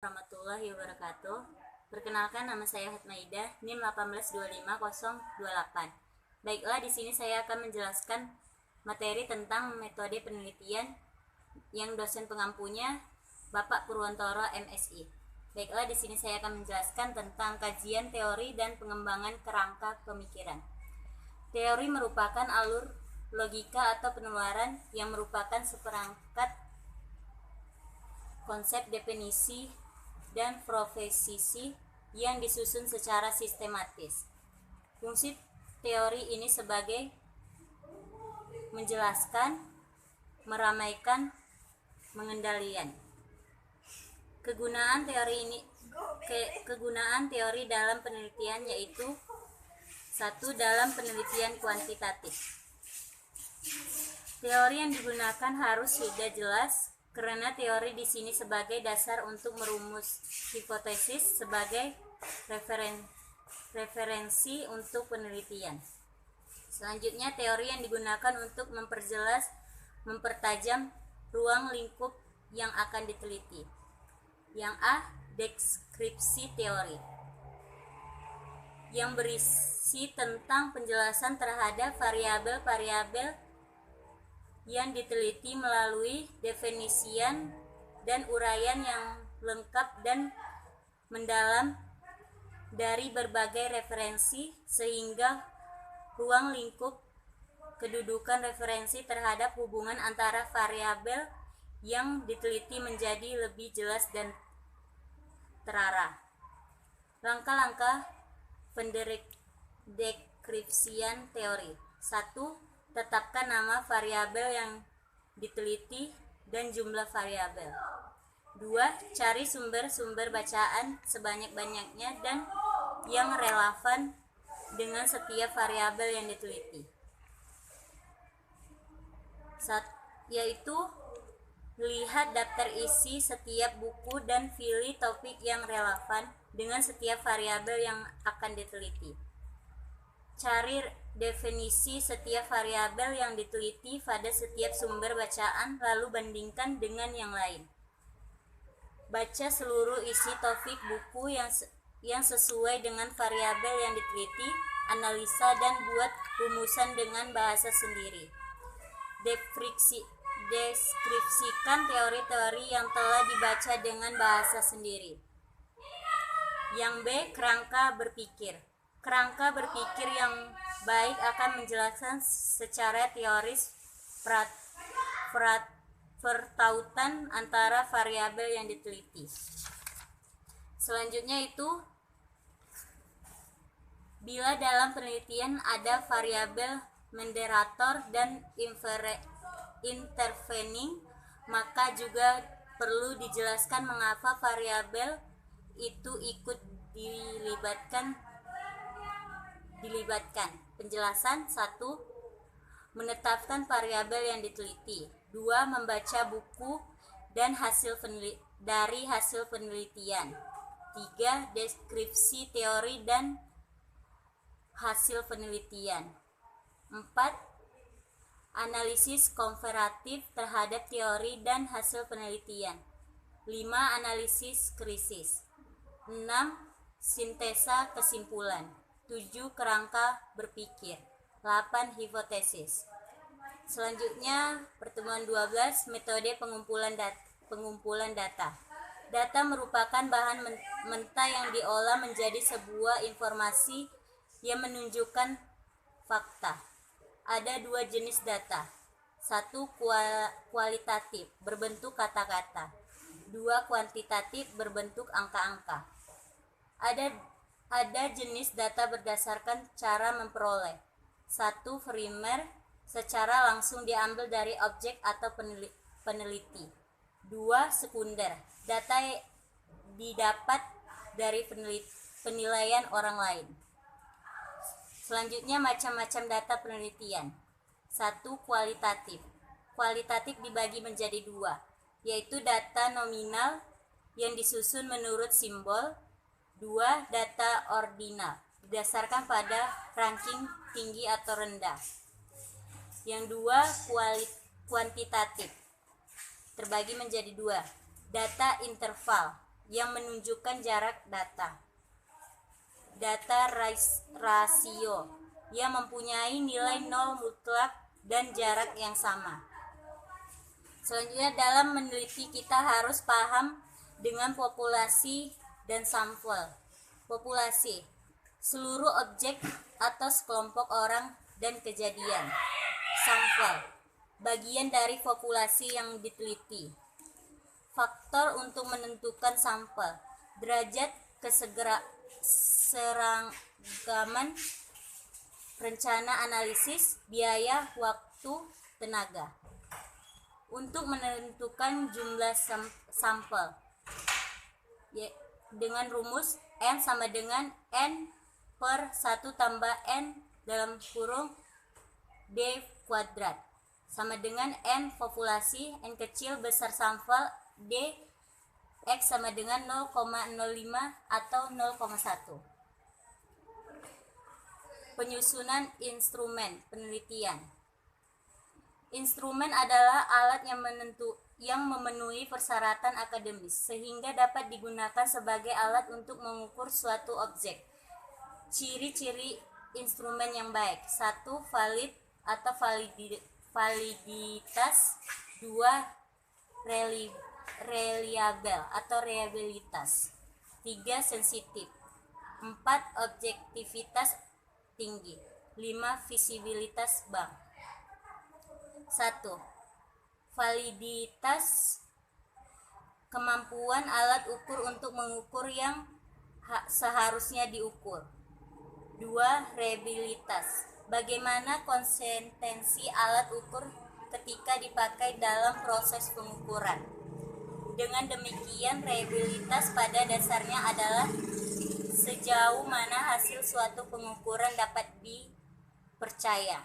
Warahmatullahi wabarakatuh. Perkenalkan, nama saya Hatmaidah, NIM 1825028. Baiklah, di sini saya akan menjelaskan materi tentang metode penelitian yang dosen pengampunya Bapak Purwantoro MSI. Baiklah, di sini saya akan menjelaskan tentang kajian teori dan pengembangan kerangka pemikiran. Teori merupakan alur logika atau penularan yang merupakan seperangkat konsep, definisi, dan profesi yang disusun secara sistematis. Fungsi teori ini sebagai menjelaskan, meramaikan, mengendalikan. Kegunaan teori dalam penelitian yaitu: 1. Dalam penelitian kuantitatif, teori yang digunakan harus sudah jelas karena teori di sini sebagai dasar untuk merumus hipotesis sebagai referensi untuk penelitian. Selanjutnya, teori yang digunakan untuk memperjelas, mempertajam ruang lingkup yang akan diteliti. Yang A. Deskripsi teori, yang berisi tentang penjelasan terhadap variabel-variabel yang diteliti melalui definisian dan uraian yang lengkap dan mendalam dari berbagai referensi, sehingga ruang lingkup kedudukan referensi terhadap hubungan antara variabel yang diteliti menjadi lebih jelas dan terarah. Langkah-langkah pendeskripsian teori. 1. Tetapkan nama variabel yang diteliti dan jumlah variabel. 2. Cari sumber-sumber bacaan sebanyak-banyaknya dan yang relevan dengan setiap variabel yang diteliti. Yaitu lihat daftar isi setiap buku dan pilih topik yang relevan dengan setiap variabel yang akan diteliti. Cari definisi setiap variabel yang diteliti pada setiap sumber bacaan, lalu bandingkan dengan yang lain. Baca seluruh isi topik buku yang sesuai dengan variabel yang diteliti, analisa dan buat rumusan dengan bahasa sendiri. Deskripsikan teori-teori yang telah dibaca dengan bahasa sendiri. Yang B. Kerangka berpikir. Kerangka berpikir yang baik akan menjelaskan secara teoris pertautan antara variabel yang diteliti. Selanjutnya itu, bila dalam penelitian ada variabel moderator dan intervening, maka juga perlu dijelaskan mengapa variabel itu ikut dilibatkan. Penjelasan: 1. Menetapkan variabel yang diteliti. 2. Membaca buku dan hasil penelitian. 3. Deskripsi teori dan hasil penelitian. 4. Analisis komparatif terhadap teori dan hasil penelitian. 5. Analisis krisis. 6. Sintesa kesimpulan. 7. Kerangka berpikir. 8. Hipotesis. Selanjutnya, pertemuan 12, metode pengumpulan data. Data merupakan bahan mentah yang diolah menjadi sebuah informasi yang menunjukkan fakta. Ada 2 jenis data. 1. Kualitatif, berbentuk kata-kata. 2. Kuantitatif, berbentuk angka-angka. Ada jenis data berdasarkan cara memperoleh. 1. Primer, secara langsung diambil dari objek atau peneliti. 2. Sekunder, data didapat dari penilaian orang lain. Selanjutnya, macam-macam data penelitian. 1. Kualitatif. Kualitatif dibagi menjadi 2, yaitu data nominal yang disusun menurut simbol. 2. Data ordinal, berdasarkan pada ranking tinggi atau rendah. Yang 2. Kuantitatif, terbagi menjadi 2, data interval yang menunjukkan jarak data. Data rasio yang mempunyai nilai nol mutlak dan jarak yang sama. Selanjutnya, dalam meneliti kita harus paham dengan populasi dan sampel. Populasi, seluruh objek atau sekelompok orang dan kejadian. Sampel, bagian dari populasi yang diteliti. Faktor untuk menentukan sampel, derajat keseragaman, rencana analisis, biaya, waktu, tenaga. Untuk menentukan jumlah sampel, dengan rumus N sama dengan N per 1 tambah N dalam kurung D kuadrat sama dengan N populasi, N kecil besar sampel, D X sama dengan 0,05 atau 0,1. Penyusunan instrumen penelitian. Instrumen adalah alat yang memenuhi persyaratan akademis sehingga dapat digunakan sebagai alat untuk mengukur suatu objek. Ciri-ciri instrumen yang baik: 1. Valid atau validitas. 2. Reliable atau reliabilitas. 3. Sensitif. 4. Objektivitas tinggi. 5. Visibilitas bank. 1. Validitas, kemampuan alat ukur untuk mengukur yang seharusnya diukur. 2. Reliabilitas, bagaimana konsistensi alat ukur ketika dipakai dalam proses pengukuran. Dengan demikian, reliabilitas pada dasarnya adalah sejauh mana hasil suatu pengukuran dapat dipercaya.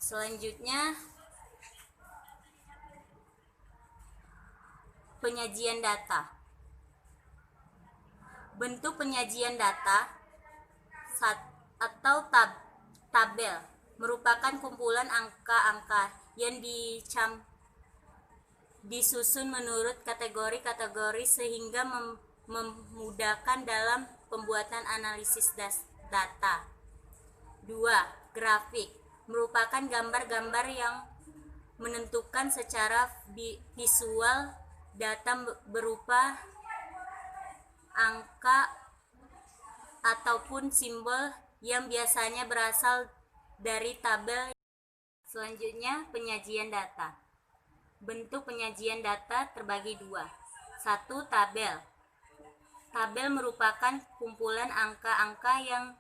Selanjutnya, penyajian data. Bentuk penyajian data atau tabel merupakan kumpulan angka-angka yang disusun menurut kategori-kategori sehingga memudahkan dalam pembuatan analisis data. 2. Grafik merupakan gambar-gambar yang menentukan secara visual data berupa angka ataupun simbol yang biasanya berasal dari tabel. Selanjutnya, penyajian data. Bentuk penyajian data terbagi dua. 1. Tabel. Tabel merupakan kumpulan angka-angka yang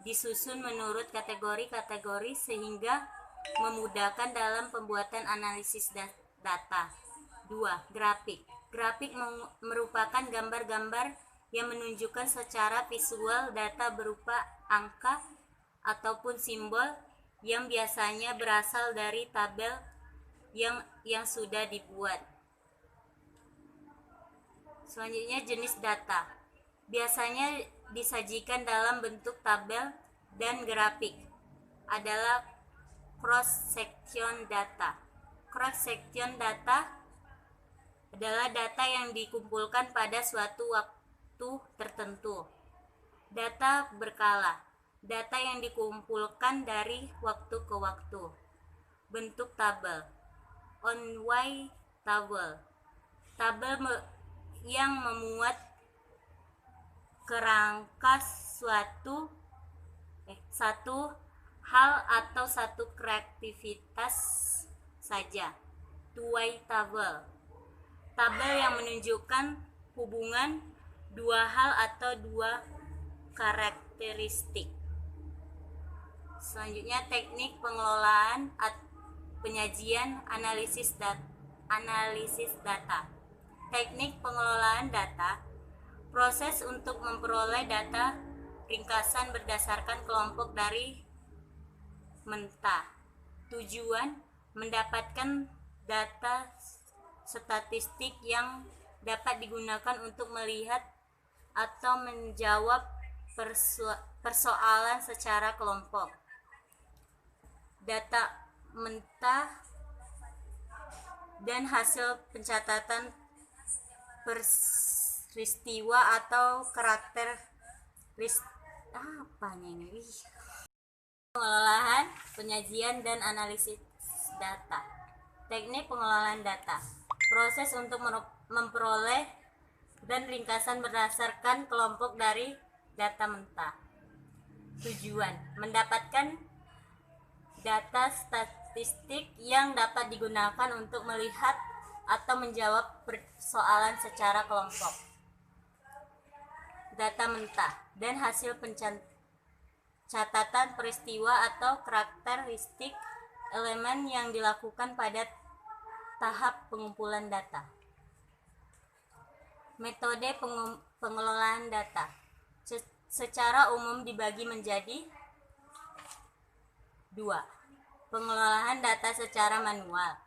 disusun menurut kategori-kategori sehingga memudahkan dalam pembuatan analisis data. 2. Grafik. Grafik merupakan gambar-gambar yang menunjukkan secara visual data berupa angka ataupun simbol yang biasanya berasal dari tabel yang sudah dibuat. Selanjutnya, jenis data. Biasanya disajikan dalam bentuk tabel dan grafik adalah cross-section data. Cross-section data adalah data yang dikumpulkan pada suatu waktu tertentu. Data berkala. Data yang dikumpulkan dari waktu ke waktu. Bentuk tabel. On-way table. Tabel yang memuat kerangka satu hal atau satu kreativitas saja. Two-way table. Tabel yang menunjukkan hubungan dua hal atau dua karakteristik. Selanjutnya, teknik pengelolaan penyajian analisis data. Teknik pengelolaan data, proses untuk memperoleh data ringkasan berdasarkan kelompok dari mentah. Tujuan mendapatkan data statistik yang dapat digunakan untuk melihat atau menjawab persoalan secara kelompok. Data mentah dan hasil pencatatan peristiwa atau pengelolaan, penyajian, dan analisis data. Teknik pengelolaan data. Proses untuk memperoleh dan ringkasan berdasarkan kelompok dari data mentah. Tujuan: mendapatkan data statistik yang dapat digunakan untuk melihat atau menjawab persoalan secara kelompok. Data mentah dan hasil catatan peristiwa atau karakteristik elemen yang dilakukan pada tahap pengumpulan data. Metode pengelolaan data secara umum dibagi menjadi 2. Pengelolaan data secara manual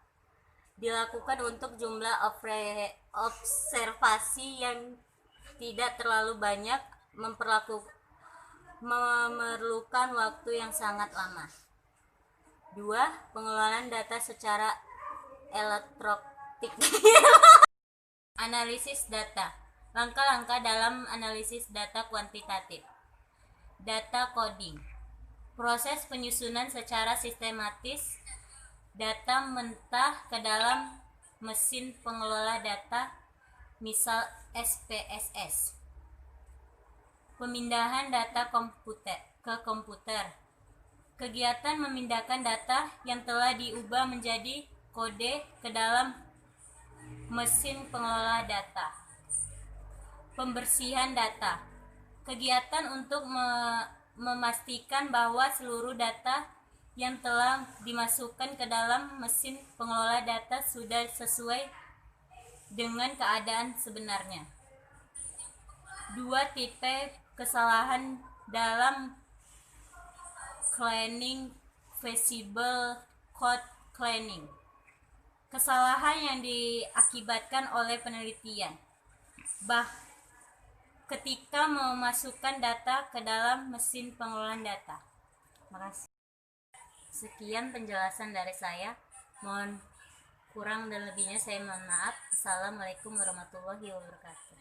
dilakukan untuk jumlah observasi yang tidak terlalu banyak, memerlukan waktu yang sangat lama. 2. Pengelolaan data secara elektronik. Analisis data. Langkah-langkah dalam analisis data kuantitatif. Data coding. Proses penyusunan secara sistematis data mentah ke dalam mesin pengelola data, misal SPSS. Pemindahan data ke komputer. Kegiatan memindahkan data yang telah diubah menjadi kode ke dalam mesin pengelola data. Pembersihan data. Kegiatan untuk memastikan bahwa seluruh data yang telah dimasukkan ke dalam mesin pengelola data sudah sesuai dengan keadaan sebenarnya. 2 tipe kesalahan dalam cleaning. Visible code cleaning. Kesalahan yang diakibatkan oleh penelitian ketika memasukkan data ke dalam mesin pengelolaan data. Makasih. Sekian penjelasan dari saya. Mohon kurang dan lebihnya saya mohon maaf. Assalamualaikum warahmatullahi wabarakatuh.